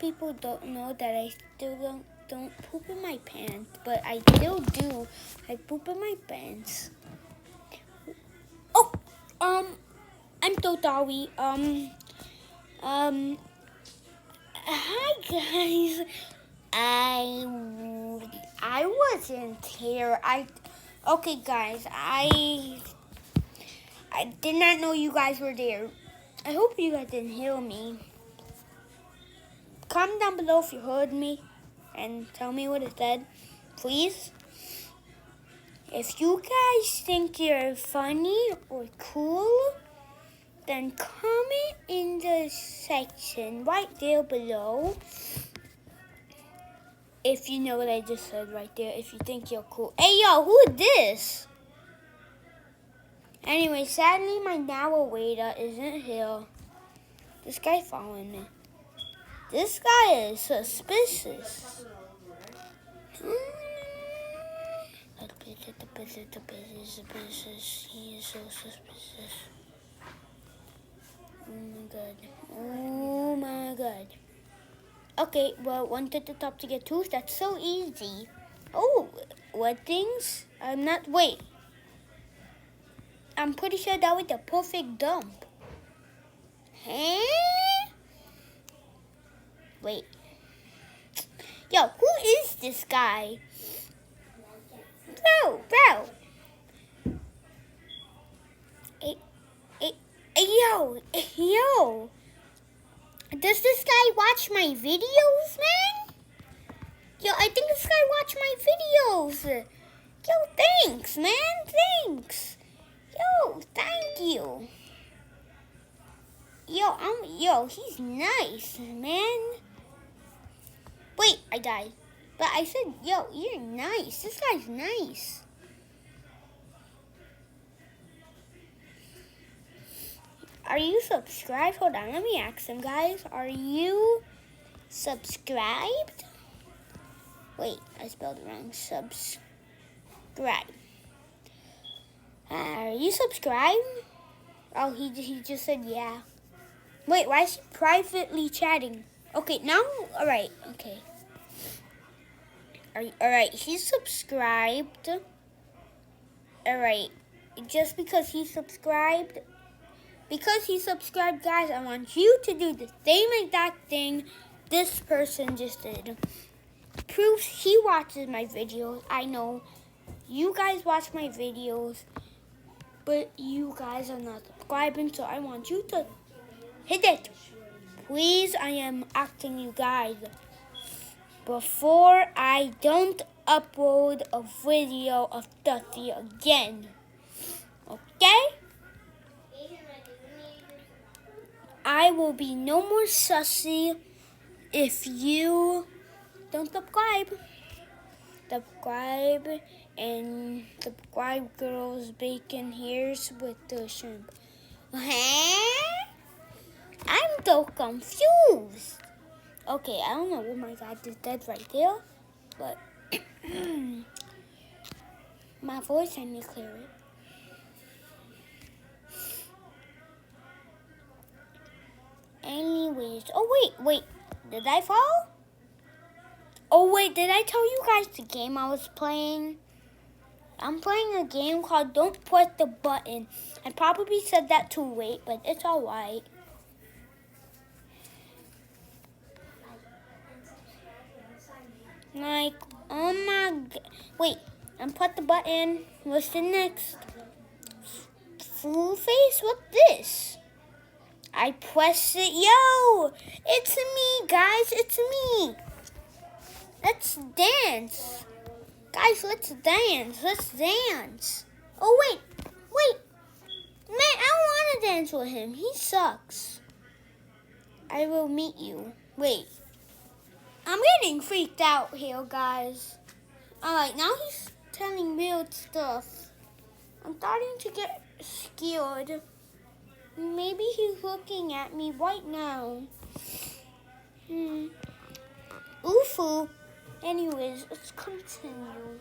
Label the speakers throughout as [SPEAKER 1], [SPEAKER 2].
[SPEAKER 1] people don't know that I still don't poop in my pants, but I still do. I poop in my pants. Oh, I'm so sorry. Hi guys. I wasn't here. Okay guys, I did not know you guys were there. I hope you guys didn't hear me. Comment down below if you heard me and tell me what it said, please. If you guys think you're funny or cool, then comment in the section right there below. If you know what I just said right there, if you think you're cool. Hey yo, who is this? Anyway, sadly my narrator isn't here. This guy's following me. This guy is suspicious. He is so suspicious. Oh my god. Oh my god. Okay, well, 1 to the top to get 2. That's so easy. Oh, what things? Wait. I'm pretty sure that was the perfect dump. Huh? Wait. Yo, who is this guy? Bro. Yo. Does this guy watch my videos, man? Yo, I think this guy watch my videos. Yo, thanks, man. Thanks. Yo, thank you. Yo, he's nice, man. Wait, I died. But I said, yo, you're nice. This guy's nice. Are you subscribed? Hold on, let me ask them, guys. Are you subscribed? Wait, I spelled it wrong. Subscribe. Are you subscribed? Oh, he just said yeah. Wait, why is he privately chatting? Okay, now, all right, okay. All right, he's subscribed. All right, just because he's subscribed, guys, I want you to do the same exact thing this person just did. Proves he watches my videos. I know you guys watch my videos, but you guys are not subscribing, so I want you to hit it. Please, I am asking you guys before I don't upload a video of Sussy again. Okay? I will be no more Sussy if you don't subscribe. Subscribe girls bacon hairs with the shrimp. Huh? I'm so confused. Okay, I don't know what my guy just did right there, but my voice, I need to clear it. Anyways, oh wait, did I fall? Oh wait, did I tell you guys the game I was playing? I'm playing a game called Don't Press the Button. I probably said that too late, but it's alright. Like, oh my god. Wait, unpress the button. What's the next? Full face? What's this? I press it. Yo, it's me, guys. It's me. Let's dance. Guys, let's dance. Oh, wait. Man, I don't want to dance with him. He sucks. I will meet you. Wait. I'm getting freaked out here, guys. Alright, now he's telling weird stuff. I'm starting to get scared. Maybe he's looking at me right now. Oofu. Anyways, let's continue.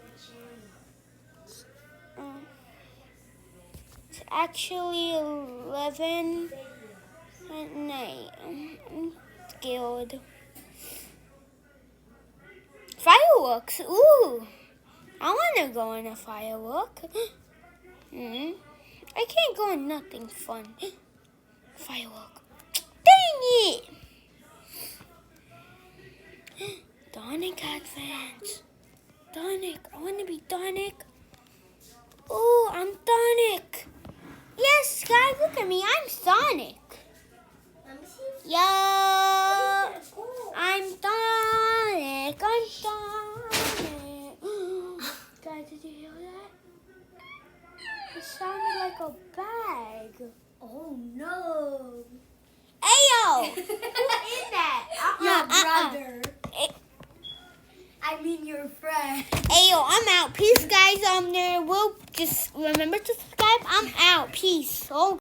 [SPEAKER 1] It's actually 11 at night. I'm scared. fireworks. Ooh, I want to go in a firework. I can't go in nothing fun. Firework. Dang it! Sonic Advance. Sonic. I want to be Sonic. Ooh, I'm Sonic. Yes, guys, look at me. I'm Sonic. Yo, I'm Sonic. I'm Sonic. Guys, did you hear that? It sounded like a bag.
[SPEAKER 2] Oh no.
[SPEAKER 1] Ayo!
[SPEAKER 2] Who is that? Your brother. I mean your friend.
[SPEAKER 1] Ayo, I'm out. Peace, guys. We'll just remember to subscribe. I'm out. Peace. Oh.